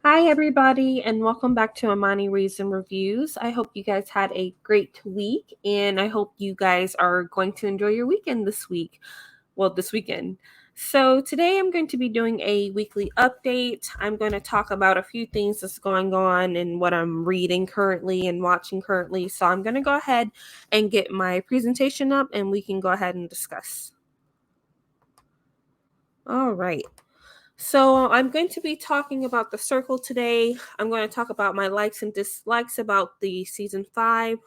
Hi, everybody, and welcome back to Amani Reads and Reviews. I hope you guys had a great week, and I hope you guys are going to enjoy your weekend this weekend. So today I'm going to be doing a weekly update. I'm going to talk about a few things that's going on and what I'm reading currently and watching currently. So I'm going to go ahead and get my presentation up, and we can go ahead and discuss. All right. So I'm going to be talking about The Circle today. I'm going to talk about my likes and dislikes about the season 5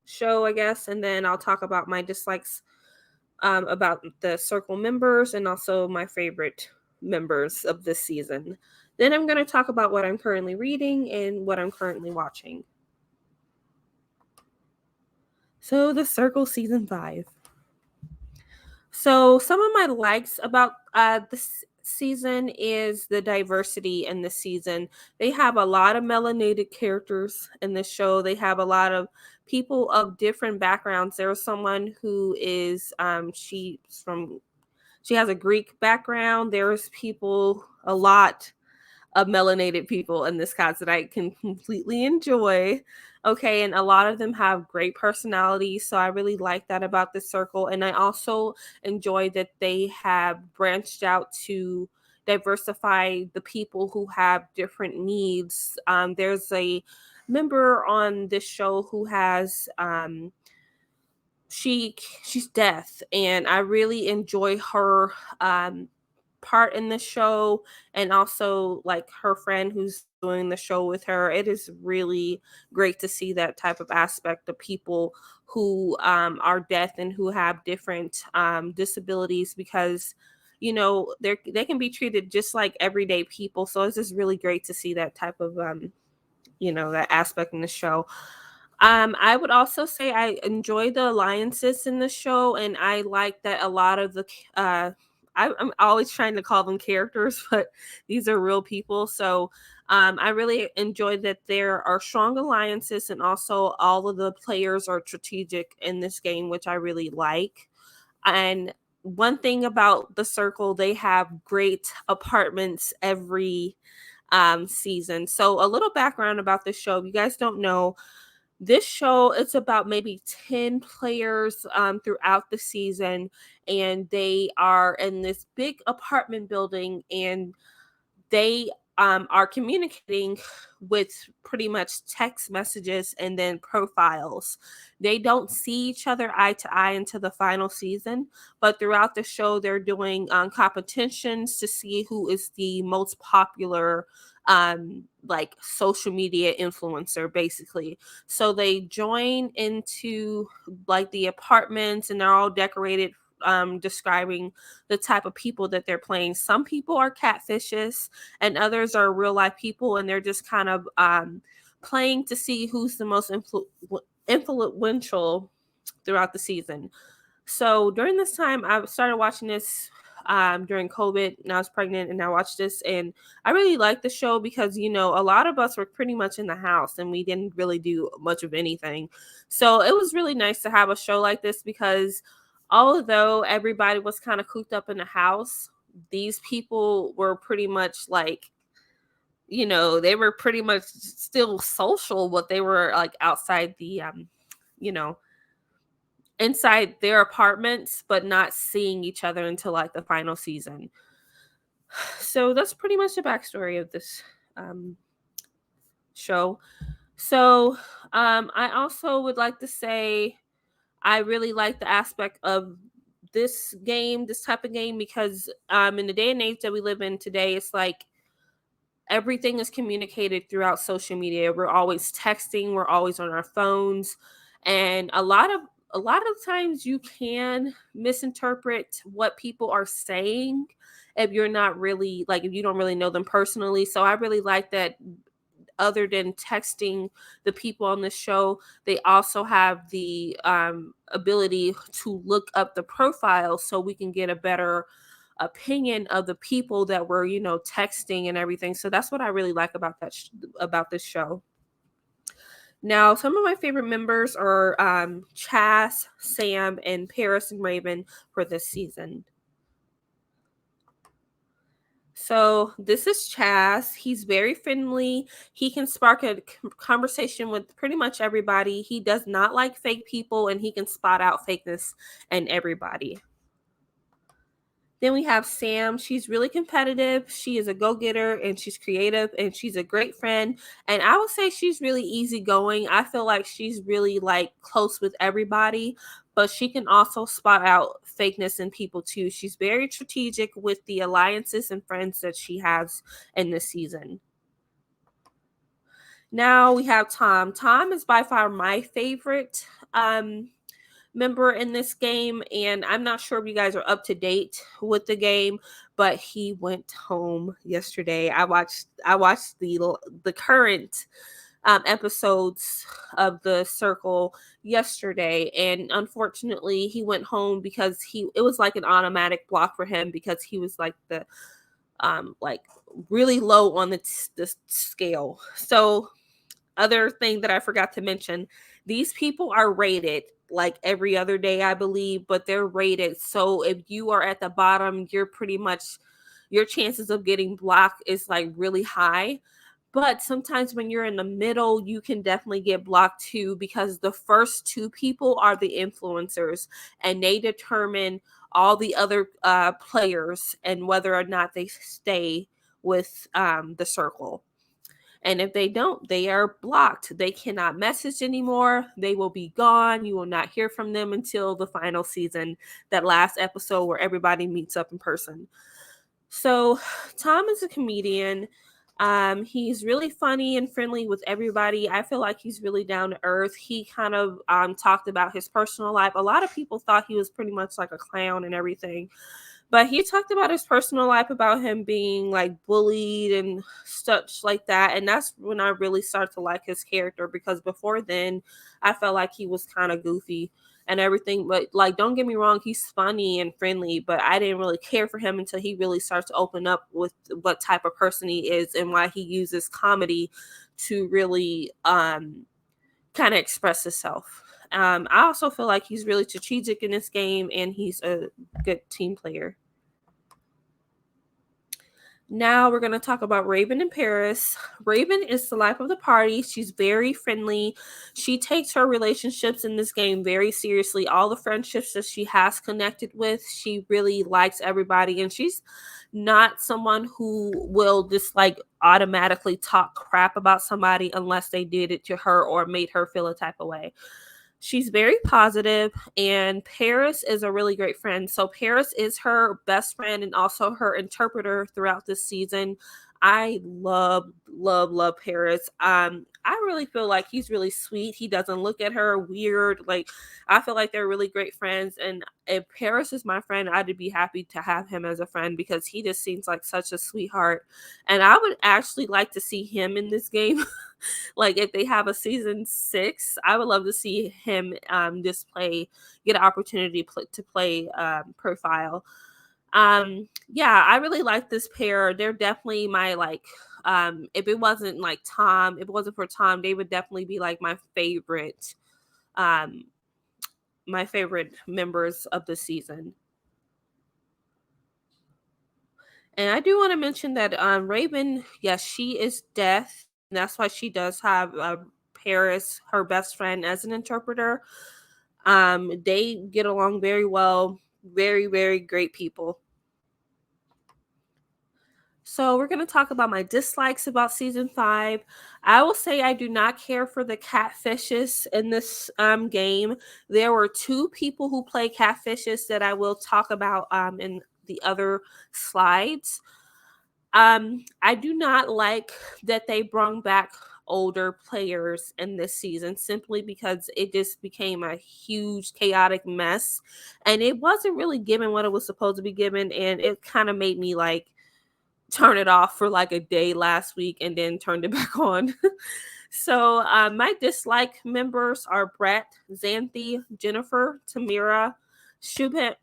show, I guess, and then I'll talk about my dislikes about the Circle members and also my favorite members of this season. Then I'm going to talk about what I'm currently reading and what I'm currently watching. So The Circle season 5. So some of my likes about this season is the diversity in the season. They have a lot of melanated characters in the show. They have a lot of people of different backgrounds. There's someone who is she has a Greek background. There's a lot of melanated people in this cast that I can completely enjoy. Okay, and a lot of them have great personalities, so I really like that about The Circle. And I also enjoy that they have branched out to diversify the people who have different needs. There's a member on this show who has she's deaf, and I really enjoy her part in the show, and also like her friend who's doing the show with her. It is really great to see that type of aspect of people who are deaf and who have different disabilities, because they can be treated just like everyday people. So it's just really great to see that type of that aspect in the show. I would also say I enjoy the alliances in the show, and I like that a lot of the I'm always trying to call them characters, but these are real people. So I really enjoy that there are strong alliances, and also all of the players are strategic in this game, which I really like. And one thing about The Circle, they have great apartments every season. So a little background about this show, if you guys don't know, this show, it's about maybe 10 players throughout the season, and they are in this big apartment building, and they are communicating with pretty much text messages and then profiles. They don't see each other eye to eye until the final season, but throughout the show, they're doing competitions to see who is the most popular like social media influencer, basically. So they join into like the apartments, and they're all decorated describing the type of people that they're playing. Some people are catfishes and others are real life people, and they're just kind of playing to see who's the most influential throughout the season. So during this time, I started watching this during COVID, and I was pregnant, and I watched this, and I really liked the show because, a lot of us were pretty much in the house and we didn't really do much of anything. So it was really nice to have a show like this, because although everybody was kind of cooped up in the house, these people were pretty much like, they were pretty much still social, but they were like outside the, you know, inside their apartments, but not seeing each other until like the final season. So that's pretty much the backstory of this show. So I also would like to say I really like the aspect of this type of game, because in the day and age that we live in today, it's like everything is communicated throughout social media. We're always texting, we're always on our phones, and a lot of times you can misinterpret what people are saying if you're not really like if you don't really know them personally. So I really like that other than texting the people on the show, they also have the ability to look up the profile so we can get a better opinion of the people that were, texting and everything. So that's what I really like about about this show. Now, some of my favorite members are Chas, Sam, and Paris and Raven for this season. So this is Chas. He's very friendly. He can spark a conversation with pretty much everybody. He does not like fake people, and he can spot out fakeness in everybody. Then we have Sam. She's really competitive. She is a go-getter and she's creative and she's a great friend. And I would say she's really easygoing. I feel like she's really like close with everybody, but she can also spot out fakeness in people too. She's very strategic with the alliances and friends that she has in this season. Now we have Tom. Tom is by far my favorite member in this game, and I'm not sure if you guys are up to date with the game, but he went home yesterday. I watched the current episodes of the Circle yesterday, and unfortunately he went home because it was like an automatic block for him because he was like the like really low on the scale. So other thing that I forgot to mention, these people are rated like every other day, I believe, but they're rated. So if you are at the bottom, you're pretty much, your chances of getting blocked is like really high. But sometimes when you're in the middle, you can definitely get blocked too, because the first two people are the influencers and they determine all the other players and whether or not they stay with the circle. And if they don't, they are blocked. They cannot message anymore. They will be gone. You will not hear from them until the final season, that last episode where everybody meets up in person. So Tom is a comedian. He's really funny and friendly with everybody. I feel like he's really down to earth. He kind of talked about his personal life. A lot of people thought he was pretty much like a clown and everything. But he talked about his personal life, about him being like bullied and such like that. And that's when I really started to like his character, because before then I felt like he was kind of goofy and everything. But like, don't get me wrong, he's funny and friendly, but I didn't really care for him until he really starts to open up with what type of person he is and why he uses comedy to really kind of express himself. I also feel like he's really strategic in this game and he's a good team player. Now we're going to talk about Raven and Paris. Raven is the life of the party. She's very friendly. She takes her relationships in this game very seriously. All the friendships that she has connected with, she really likes everybody. And she's not someone who will just like automatically talk crap about somebody unless they did it to her or made her feel a type of way. She's very positive, and Paris is a really great friend. So Paris is her best friend and also her interpreter throughout this season. I love Paris. I really feel like he's really sweet. He doesn't look at her weird. Like, I feel like they're really great friends. And if Paris is my friend, I'd be happy to have him as a friend because he just seems like such a sweetheart. And I would actually like to see him in this game. Like if they have a season 6, I would love to see him just get an opportunity to play profile. Yeah, I really like this pair. They're definitely my like if it wasn't like Tom, if it wasn't for Tom, they would definitely be like um my favorite members of the season. And I do want to mention that Raven, yes, she is deaf. And that's why she does have Paris, her best friend, as an interpreter. They get along very well. Very, very great people. So we're going to talk about my dislikes about season 5. I will say I do not care for the catfishes in this game. There were 2 people who play catfishes that I will talk about in the other slides. I do not like that they brought back older players in this season simply because it just became a huge chaotic mess and it wasn't really given what it was supposed to be given, and it kind of made me like turn it off for like a day last week and then turned it back on. So my dislike members are Brett, Xanthi, Jennifer, Tamira, Shubham,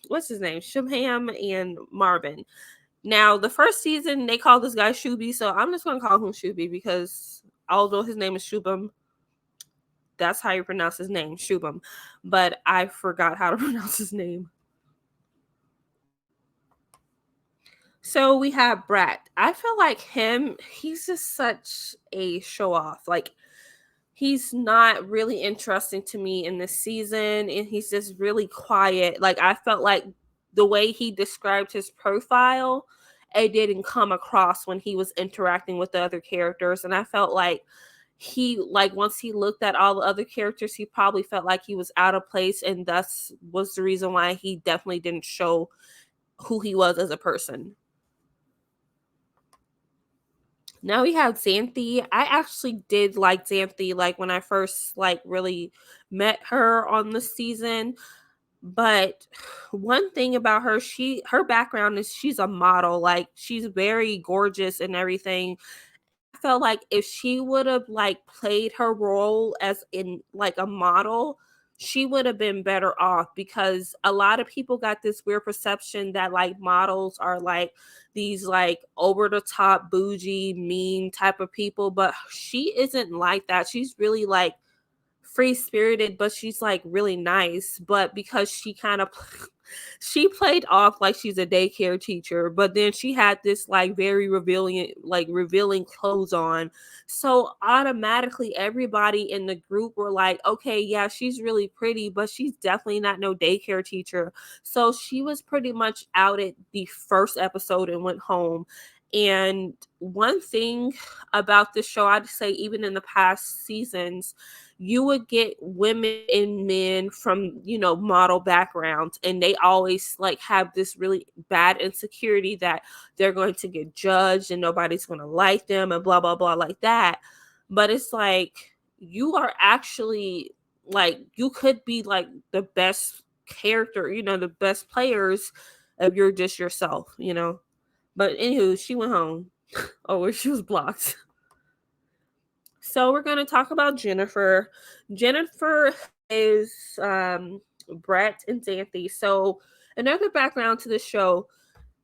what's his name? Shubham and Marvin. Now, the first season, they called this guy Shuby, so I'm just going to call him Shuby because although his name is Shubham, that's how you pronounce his name, Shubham. But I forgot how to pronounce his name. So we have Brett. I feel like he's just such a show off. Like, he's not really interesting to me in this season, and he's just really quiet. Like, I felt like the way he described his profile, it didn't come across when he was interacting with the other characters. And I felt like once he looked at all the other characters, he probably felt like he was out of place, and thus was the reason why he definitely didn't show who he was as a person. Now we have Xanthi. I actually did like Xanthi, like when I first like really met her on the season. But one thing about her, her background is she's a model. Like, she's very gorgeous and everything. Felt like if she would have like played her role as in like a model, she would have been better off, because a lot of people got this weird perception that like models are like these like over the top bougie mean type of people, but she isn't like that. She's really like free spirited, but she's like really nice. But because she kind of she played off like she's a daycare teacher, but then she had this like very revealing clothes on. So automatically everybody in the group were like, okay, yeah, she's really pretty, but she's definitely not no daycare teacher. So she was pretty much outed the first episode and went home. And one thing about this show, I'd say even in the past seasons, you would get women and men from, model backgrounds, and they always like have this really bad insecurity that they're going to get judged and nobody's going to like them and blah blah blah like that. But it's like, you are actually like, you could be like the best character, the best players, if you're just yourself. But anywho, she went home. Oh, she was blocked. So we're going to talk about Jennifer. Jennifer is Brett and Xanthi. So another background to the show,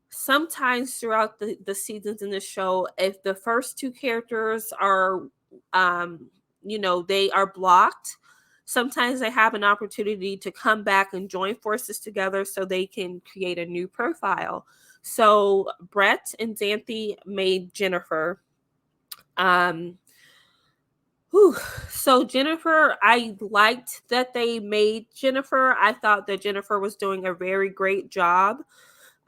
sometimes throughout the seasons in the show, if the first two characters are, they are blocked, sometimes they have an opportunity to come back and join forces together so they can create a new profile. So Brett and Xanthi made Jennifer. Um, Whew. So Jennifer, I liked that they made Jennifer. I thought that Jennifer was doing a very great job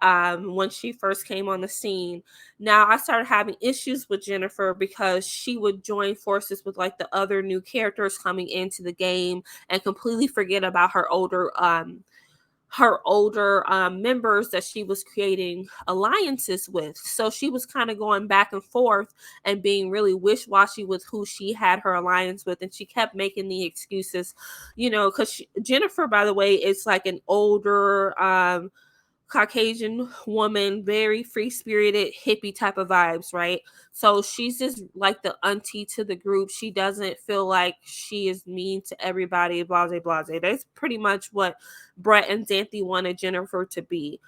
when she first came on the scene. Now I started having issues with Jennifer because she would join forces with like the other new characters coming into the game and completely forget about her older members that she was creating alliances with. So she was kind of going back and forth and being really wish-washy with who she had her alliance with. And she kept making the excuses, because Jennifer, by the way, is like an older Caucasian woman, very free spirited, hippie type of vibes, right? So she's just like the auntie to the group. She doesn't feel like she is mean to everybody, blase, blase. That's pretty much what Brett and Xanthi wanted Jennifer to be.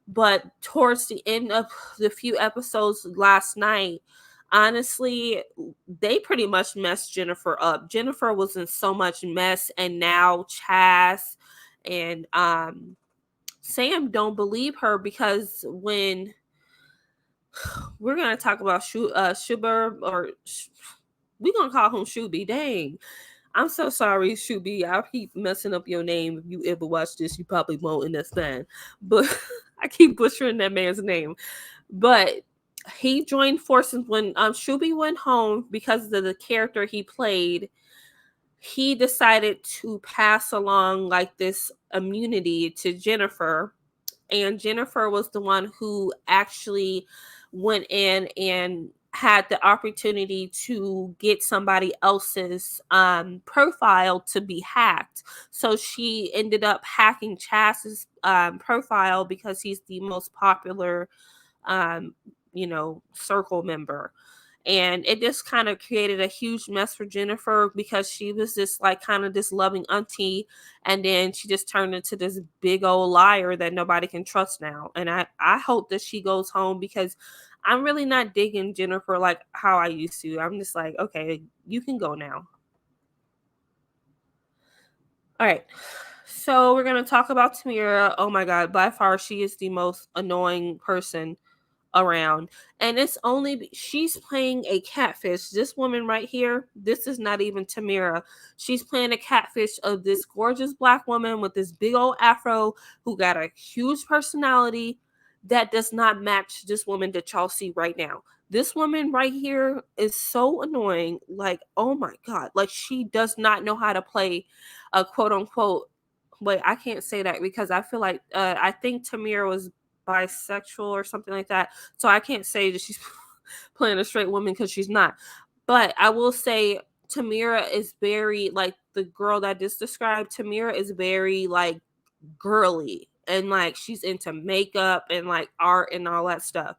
But towards the end of the few episodes last night, honestly, they pretty much messed Jennifer up. Jennifer was in so much mess, and now Chaz and Sam don't believe her, because when we're gonna talk about Shuber, or we're gonna call him Shuby. Dang, I'm so sorry, Shuby. I keep messing up your name. If you ever watch this, you probably won't understand. But I keep butchering that man's name. But he joined forces when Shuby went home because of the character he played. He decided to pass along like this immunity to Jennifer, and Jennifer was the one who actually went in and had the opportunity to get somebody else's profile to be hacked. So she ended up hacking Chaz's profile because he's the most popular, circle member. And it just kind of created a huge mess for Jennifer because she was just like kind of this loving auntie, and then she just turned into this big old liar that nobody can trust now. And I hope that she goes home because I'm really not digging Jennifer like how I used to. I'm just like, okay, you can go now. All right. So we're gonna talk about Tamira. Oh my god, by far she is the most annoying person around. And it's only she's playing a catfish. This woman right here, this is not even Tamira. She's playing a catfish of this gorgeous black woman with this big old afro who got a huge personality that does not match this woman that y'all see right now. This woman right here is so annoying. Like, oh my god, like she does not know how to play a quote unquote. Wait, I can't say that because I feel like I think Tamira was bisexual or something like that. So I can't say that she's playing a straight woman because she's not. But I will say Tamira is very like the girl that I just described. Tamira is very like girly and like she's into makeup and like art and all that stuff.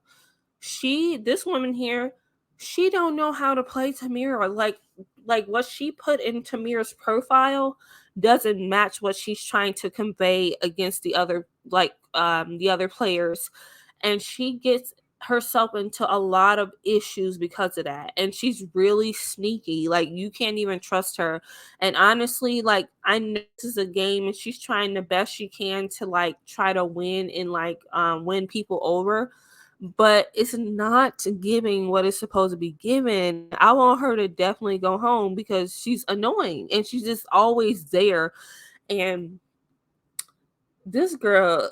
This woman here, she don't know how to play Tamira. Like what she put in Tamira's profile doesn't match what she's trying to convey against the other players, and she gets herself into a lot of issues because of that. And she's really sneaky. Like you can't even trust her. And honestly, like I know this is a game and she's trying the best she can to like try to win and like win people over, but it's not giving what it's supposed to be given. I want her to definitely go home because she's annoying and she's just always there. And this girl,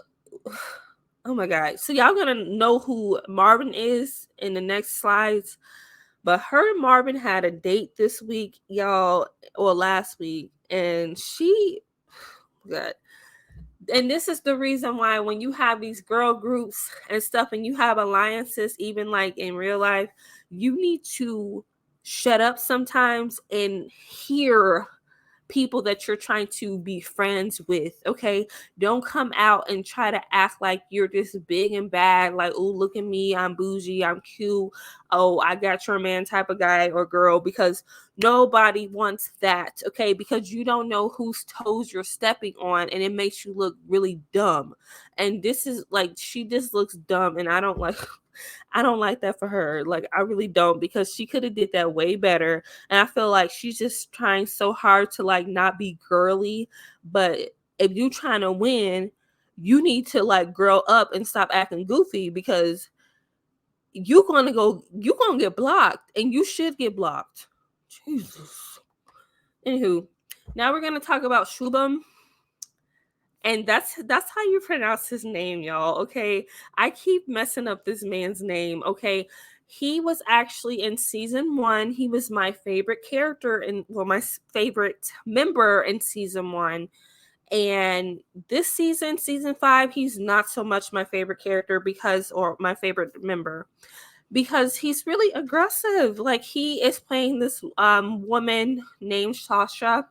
oh my god. So y'all gonna know who Marvin is in the next slides. But her and Marvin had a date this week, y'all, or last week, and she got. And this is the reason why when you have these girl groups and stuff and you have alliances, even like in real life, you need to shut up sometimes and hear people that you're trying to be friends with. Okay, don't come out and try to act like you're this big and bad, like, oh, look at me, I'm bougie, I'm cute, oh, I got your man type of guy or girl, because nobody wants that. Okay, because you don't know whose toes you're stepping on and it makes you look really dumb. And this is like, she just looks dumb and I don't like I don't like that for her. Like I really don't, because she could have did that way better. And I feel like she's just trying so hard to like not be girly. But if you trying to win, you need to like grow up and stop acting goofy, because you're gonna get blocked and you should get blocked. Jesus. Anywho, now we're gonna talk about Shubham. And that's how you pronounce his name, y'all. Okay. I keep messing up this man's name. Okay. He was actually in season 1. He was my favorite character and my favorite member in season 1. And this season 5, he's not so much my favorite character or my favorite member, because he's really aggressive. Like he is playing this woman named Sasha,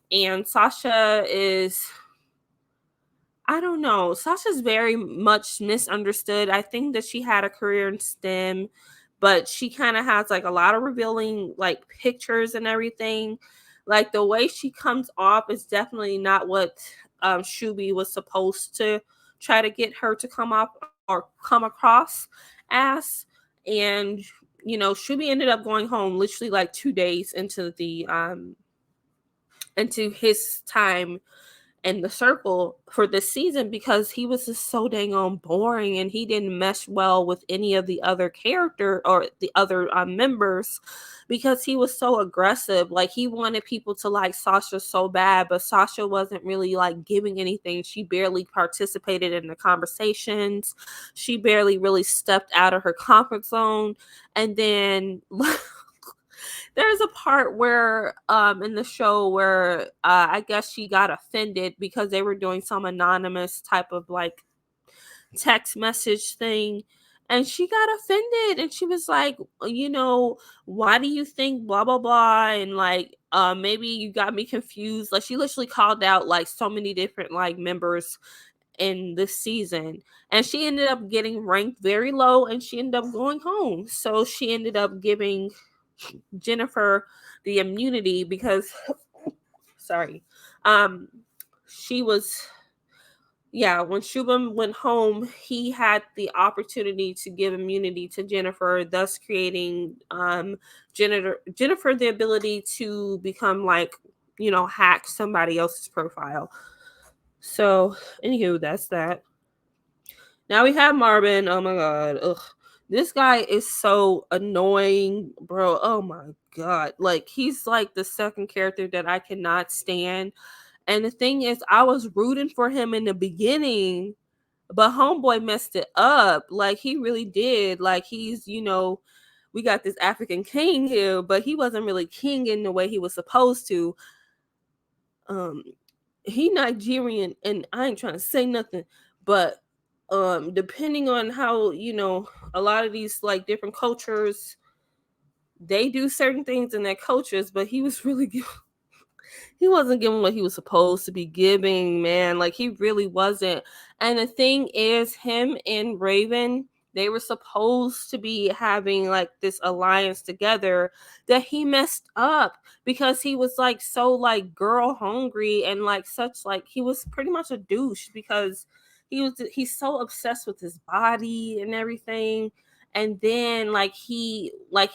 and Sasha is, I don't know. Sasha's very much misunderstood. I think that she had a career in STEM, but she kind of has like a lot of revealing like pictures and everything. Like the way she comes off is definitely not what Shuby was supposed to try to get her to come off or come across as. And Shuby ended up going home literally like 2 days into his time in the circle for this season, because he was just so dang on boring and he didn't mesh well with any of the other character or the other members, because he was so aggressive. Like he wanted people to like Sasha so bad, but Sasha wasn't really like giving anything. She barely participated in the conversations. She barely really stepped out of her comfort zone. And then there's a part where in the show where I guess she got offended because they were doing some anonymous type of like text message thing, and she got offended and she was like, why do you think blah blah blah, and like maybe you got me confused. Like she literally called out like so many different like members in this season, and she ended up getting ranked very low, and she ended up going home. So she ended up giving Jennifer the immunity because sorry, um she was, yeah, when Shubham went home, he had the opportunity to give immunity to Jennifer, thus creating Jennifer the ability to become like, hack somebody else's profile. So, anywho, that's that. Now we have Marvin. Oh my god. Ugh. This guy is so annoying, bro. Oh my god. Like, he's like the second character that I cannot stand. And the thing is, I was rooting for him in the beginning, but homeboy messed it up. Like, he really did. Like, he's, we got this African king here, but he wasn't really king in the way he was supposed to. Um, he Nigerian, and I ain't trying to say nothing, but depending on how, a lot of these like different cultures, they do certain things in their cultures, but he was really he wasn't giving what he was supposed to be giving, man. Like, he really wasn't. And the thing is, him and Raven, they were supposed to be having like this alliance together that he messed up because he was like so like girl hungry and like such like he was pretty much a douche because he's so obsessed with his body and everything. And then like he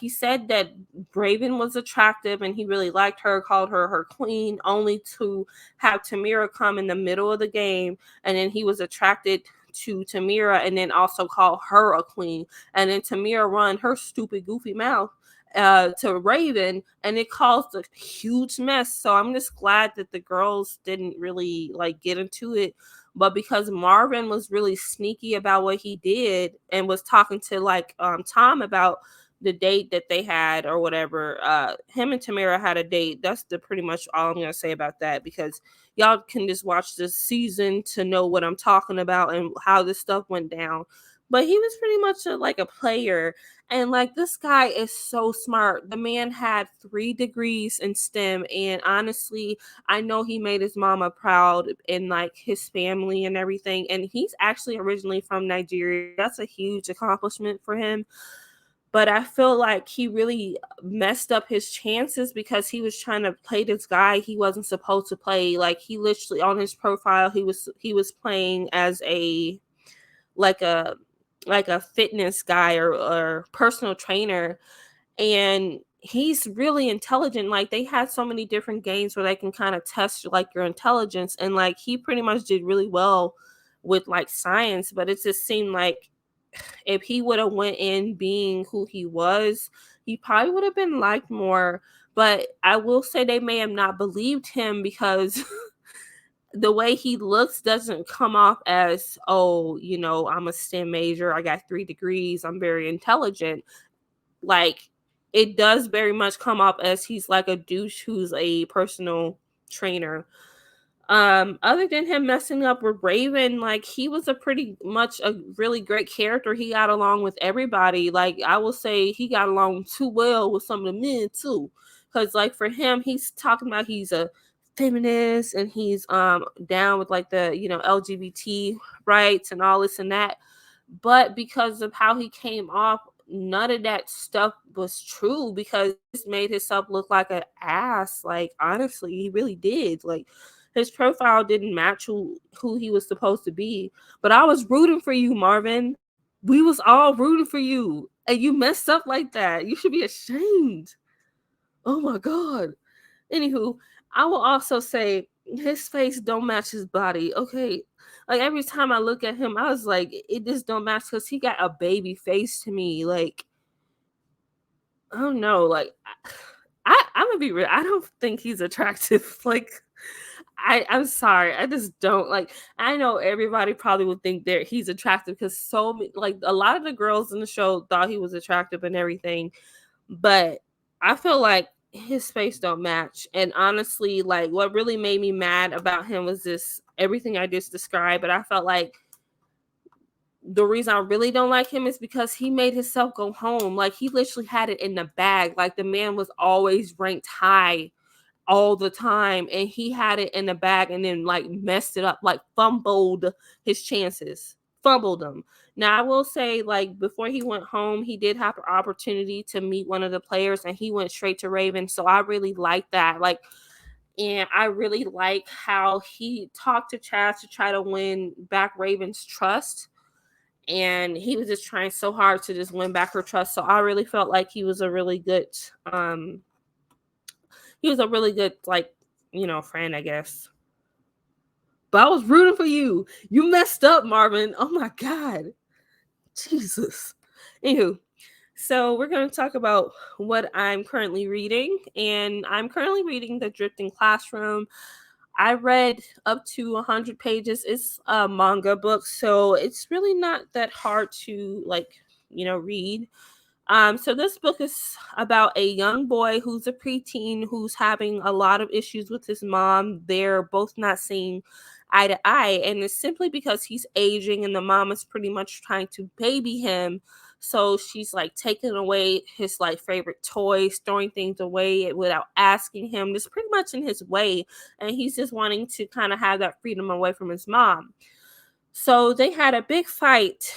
said that Raven was attractive and he really liked her, called her queen, only to have Tamira come in the middle of the game, and then he was attracted to Tamira and then also call her a queen, and then Tamira run her stupid goofy mouth to Raven, and it caused a huge mess. So I'm just glad that the girls didn't really like get into it. But because Marvin was really sneaky about what he did and was talking to like Tom about the date that they had or whatever, him and Tamara had a date. That's the pretty much all I'm gonna say about that, because y'all can just watch this season to know what I'm talking about and how this stuff went down. But he was pretty much like a player, and like this guy is so smart. The man had 3 degrees in STEM, and honestly, I know he made his mama proud and like his family and everything. And he's actually originally from Nigeria. That's a huge accomplishment for him. But I feel like he really messed up his chances because he was trying to play this guy he wasn't supposed to play. Like, he literally on his profile he was playing as a like a like a fitness guy or personal trainer, and he's really intelligent. Like, they had so many different games where they can kind of test like your intelligence, and like he pretty much did really well with like science. But it just seemed like if he would have went in being who he was, he probably would have been liked more. But I will say they may have not believed him because the way he looks doesn't come off as, oh, I'm a STEM major, I got 3 degrees, I'm very intelligent. Like, it does very much come off as he's like a douche who's a personal trainer. Other than him messing up with Raven, like, he was a pretty much a really great character. He got along with everybody. Like, I will say he got along too well with some of the men too, because like for him, he's talking about he's a feminist and he's down with like the LGBT rights and all this and that. But because of how he came off, none of that stuff was true, because he made himself look like an ass. Like, honestly, he really did. Like, his profile didn't match who he was supposed to be. But I was rooting for you, Marvin. We was all rooting for you, and you messed up like that. You should be ashamed. Oh my god. Anywho, I will also say his face don't match his body. Okay, like every time I look at him, I was like, it just don't match because he got a baby face to me. Like, I don't know. Like, I'm gonna be real. I don't think he's attractive. Like, I'm sorry. I just don't like. I know everybody probably would think that he's attractive because like a lot of the girls in the show thought he was attractive and everything, but I feel like his face don't match. And honestly, like, what really made me mad about him was this everything I just described. But I felt like the reason I really don't like him is because he made himself go home. Like, he literally had it in the bag. Like, the man was always ranked high all the time, and he had it in the bag and then like messed it up, like fumbled his chances, fumbled them. Now I will say, like, before he went home, he did have an opportunity to meet one of the players and he went straight to Raven. So I really like that. Like, and I really like how he talked to Chaz to try to win back Raven's trust. And he was just trying so hard to just win back her trust. So I really felt like he was a really good like, friend, I guess. But I was rooting for you. You messed up, Marvin. Oh my God. Jesus. Anywho, so we're going to talk about what I'm currently reading. And I'm currently reading The Drifting Classroom. I read up to 100 pages. It's a manga book, so it's really not that hard to, like, read. So this book is about a young boy who's a preteen who's having a lot of issues with his mom. They're both not seeing eye to eye, and it's simply because he's aging and the mom is pretty much trying to baby him. So she's like taking away his like favorite toys, throwing things away without asking him. It's pretty much in his way, and he's just wanting to kind of have that freedom away from his mom. So they had a big fight.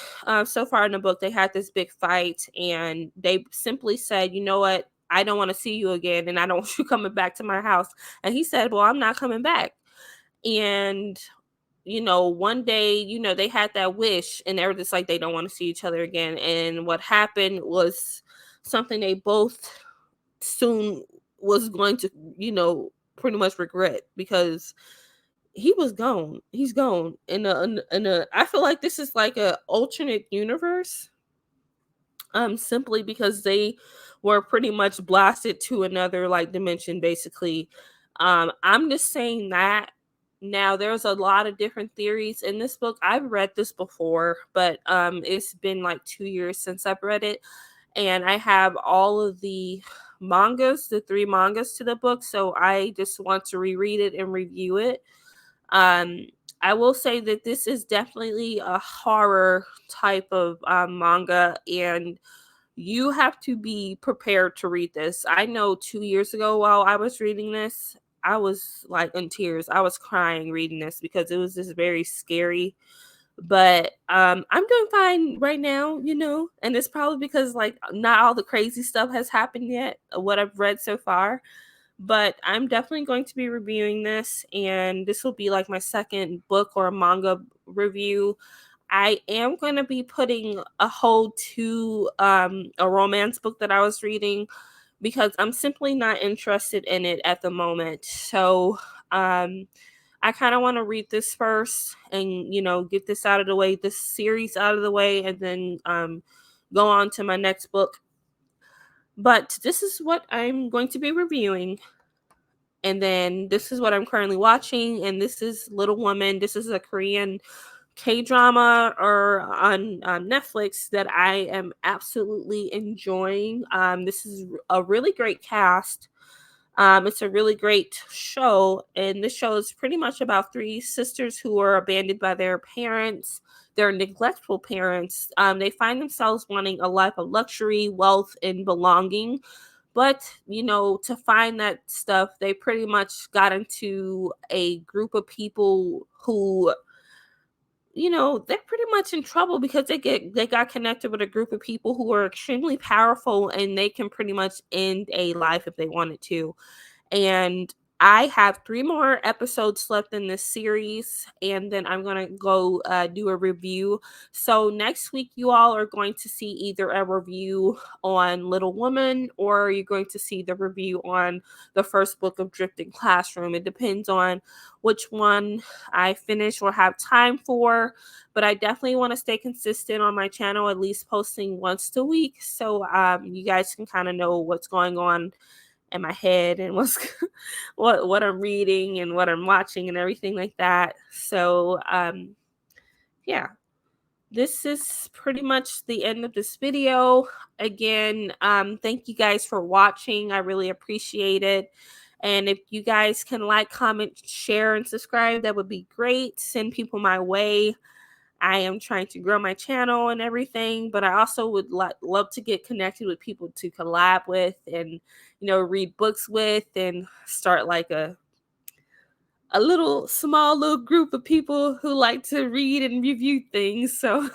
So far in the book, they had this big fight, and they simply said, "You know what? I don't want to see you again, and I don't want you coming back to my house." And he said, "Well, I'm not coming back." And one day, they had that wish, and they were just like they don't want to see each other again. And what happened was something they both soon was going to, pretty much regret, because he was gone. He's gone. I feel like this is like a alternate universe. Simply because they were pretty much blasted to another like dimension, basically. I'm just saying that. Now there's a lot of different theories in this book. I've read this before, but it's been like 2 years since I've read it. And I have all of the mangas, the 3 mangas to the book, so I just want to reread it and review it. um, I will say that this is definitely a horror type of manga, and you have to be prepared to read this. I know 2 years ago, while I was reading this, I was like in tears. I was crying reading this because it was just very scary. But I'm doing fine right now, and it's probably because like not all the crazy stuff has happened yet, what I've read so far. But I'm definitely going to be reviewing this, and this will be like my second book or manga review. I am going to be putting a hold to a romance book that I was reading, because I'm simply not interested in it at the moment. So I kind of want to read this first and, get this out of the way, this series out of the way, and then go on to my next book. But this is what I'm going to be reviewing. And then this is what I'm currently watching. And this is Little Woman. This is a Korean K-drama or on Netflix that I am absolutely enjoying. This is a really great cast. It's a really great show, and this show is pretty much about 3 sisters who are abandoned by their parents, their neglectful parents. They find themselves wanting a life of luxury, wealth, and belonging. But, to find that stuff, they pretty much got into a group of people who, they're pretty much in trouble because they got connected with a group of people who are extremely powerful, and they can pretty much end a life if they wanted to. And I have 3 more episodes left in this series, and then I'm going to go do a review. So next week, you all are going to see either a review on Little Woman, or you're going to see the review on the first book of Drifting Classroom. It depends on which one I finish or have time for, but I definitely want to stay consistent on my channel, at least posting once a week, so you guys can kind of know what's going on in my head and what's what I'm reading and what I'm watching and everything like that. So yeah, this is pretty much the end of this video. Again, thank you guys for watching. I really appreciate it. And if you guys can like, comment, share, and subscribe, that would be great. Send people my way. I am trying to grow my channel and everything, but I also would love to get connected with people to collab with and, read books with and start like a little small little group of people who like to read and review things. So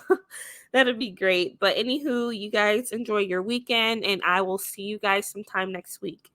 that'd be great. But anywho, you guys enjoy your weekend and I will see you guys sometime next week.